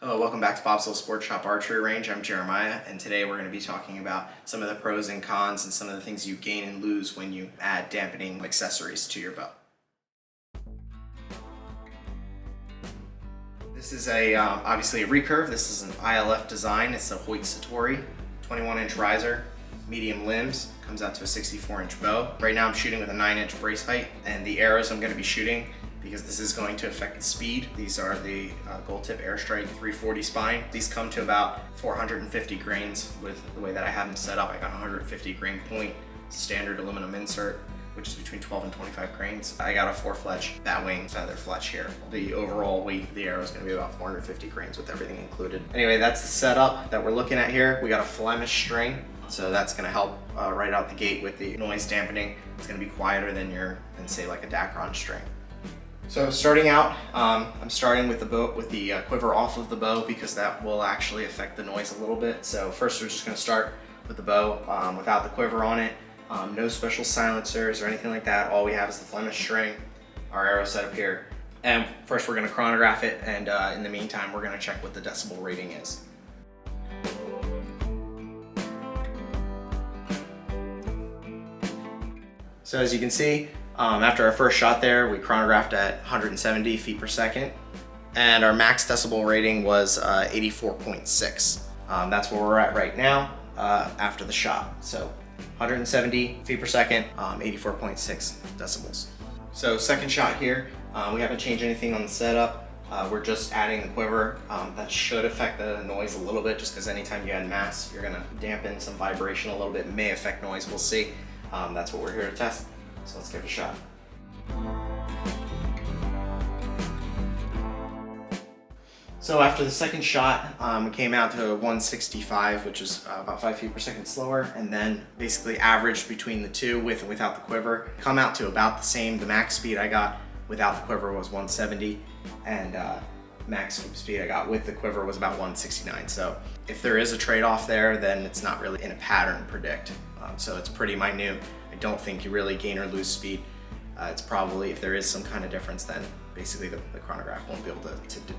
Hello, welcome back to Bob's Little Sports Shop Archery Range. I'm Jeremiah, and today we're going to be talking about some of the pros and cons and some of the things you gain and lose when you add dampening accessories to your bow. This is obviously a recurve. This is an ILF design. It's a Hoyt Satori 21-inch riser, medium limbs, comes out to a 64-inch bow. Right now I'm shooting with a 9-inch brace height, and the arrows I'm going to be shooting, because this is going to affect the speed. These are the Gold Tip Airstrike 340 spine. These come to about 450 grains with the way that I have them set up. I got 150 grain point, standard aluminum insert, which is between 12 and 25 grains. I got a 4-fletch batwing feather fletch here. The overall weight of the arrow is going to be about 450 grains with everything included. Anyway, that's the setup that we're looking at here. We got a Flemish string, so that's going to help right out the gate with the noise dampening. It's going to be quieter than say like a Dacron string. So starting out, I'm starting with the bow, with the quiver off of the bow, because that will actually affect the noise a little bit. So first we're just going to start with the bow without the quiver on it. No special silencers or anything like that. All we have is the Flemish string, our arrow set up here. And first we're going to chronograph it, and in the meantime we're going to check what the decibel rating is. So as you can see, after our first shot there, we chronographed at 170 feet per second, and our max decibel rating was 84.6. That's where we're at right now after the shot. So 170 feet per second, 84.6 decibels. So second shot here, we haven't changed anything on the setup. We're just adding the quiver. That should affect the noise a little bit, just because anytime you add mass, you're gonna dampen some vibration a little bit. It may affect noise, we'll see. That's what we're here to test. So let's give it a shot. So after the second shot, we came out to 165, which is about 5 feet per second slower, and then basically averaged between the two with and without the quiver. Come out to about the same. The max speed I got without the quiver was 170, and max speed I got with the quiver was about 169. So if there is a trade-off there, then it's not really in a pattern predict. So it's pretty minute. I don't think you really gain or lose speed. It's probably, if there is some kind of difference, then basically the chronograph won't be able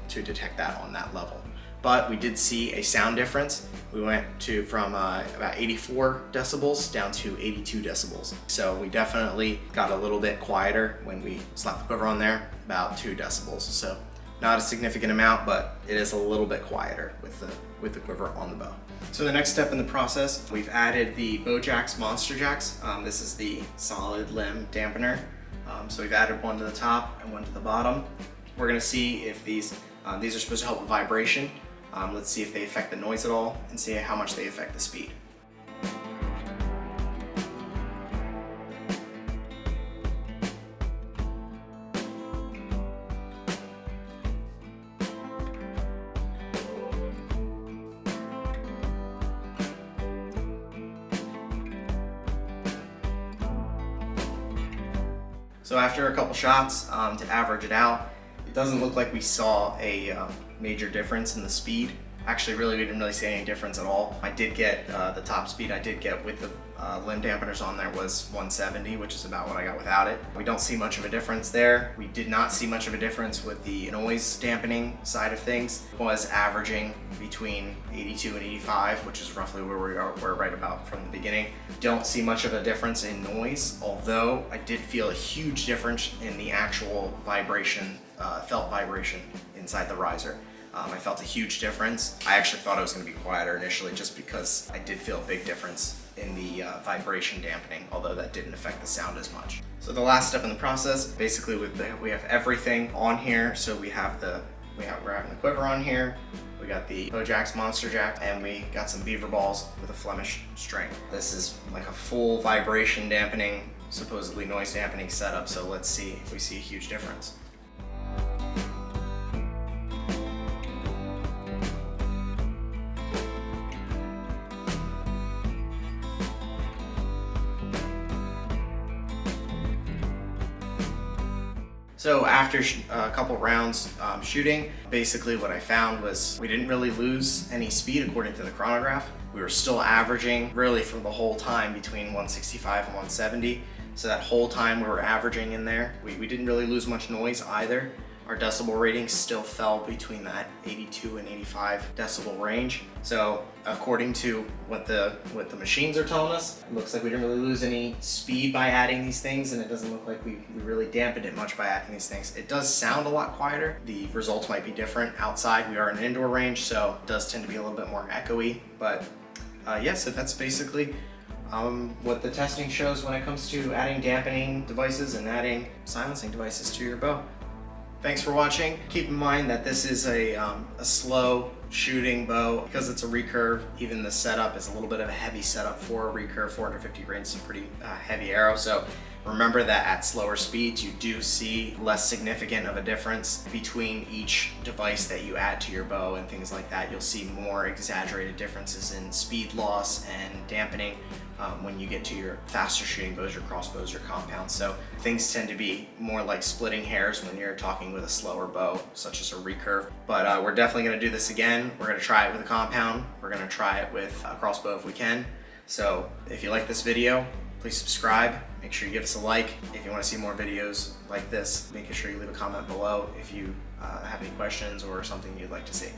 to detect that on that level. But we did see a sound difference. We went from about 84 decibels down to 82 decibels. So we definitely got a little bit quieter when we slapped the quiver on there, about 2 decibels. So not a significant amount, but it is a little bit quieter with the quiver on the bow. So the next step in the process, we've added the Bowjax Monster Jacks. This is the solid limb dampener. So we've added one to the top and one to the bottom. We're gonna see if these are supposed to help with vibration. Let's see if they affect the noise at all, and see how much they affect the speed. So after a couple shots, to average it out, it doesn't look like we saw a major difference in the speed. Actually, we didn't really see any difference at all. I did get the top speed I did get with the limb dampeners on there was 170, which is about what I got without it. We don't see much of a difference there. We did not see much of a difference with the noise dampening side of things. It was averaging between 82 and 85, which is roughly where we're right about from the beginning. Don't see much of a difference in noise, although I did feel a huge difference in the actual vibration, felt vibration inside the riser. I felt a huge difference. I actually thought it was going to be quieter initially, just because I did feel a big difference in the vibration dampening, although that didn't affect the sound as much. So the last step in the process, basically we have everything on here. So we're having the quiver on here, we got the Bowjax Monster Jack, and we got some beaver balls with a Flemish string. This is like a full vibration dampening, supposedly noise dampening setup. So let's see if we see a huge difference. So after a couple rounds shooting, basically what I found was we didn't really lose any speed according to the chronograph. We were still averaging really for the whole time between 165 and 170. So that whole time we were averaging in there. We didn't really lose much noise either. our decibel ratings still fell between that 82 and 85 decibel range. So according to what the machines are telling us, it looks like we didn't really lose any speed by adding these things, and it doesn't look like we really dampened it much by adding these things. It does sound a lot quieter. The results might be different outside. We are in an indoor range, so it does tend to be a little bit more echoey, but yeah, so that's basically what the testing shows when it comes to adding dampening devices and adding silencing devices to your bow. Thanks for watching. Keep in mind that this is a slow shooting bow. Because it's a recurve, even the setup is a little bit of a heavy setup for a recurve. 450 grains is a pretty heavy arrow, so remember that at slower speeds you do see less significant of a difference between each device that you add to your bow and things like that. You'll see more exaggerated differences in speed loss and dampening when you get to your faster shooting bows, your crossbows, your compounds. So things tend to be more like splitting hairs when you're talking with a slower bow, such as a recurve. But we're definitely gonna do this again. We're gonna try it with a compound. We're gonna try it with a crossbow if we can. So if you like this video, please subscribe. Make sure you give us a like. If you want to see more videos like this, make sure you leave a comment below if you have any questions or something you'd like to see.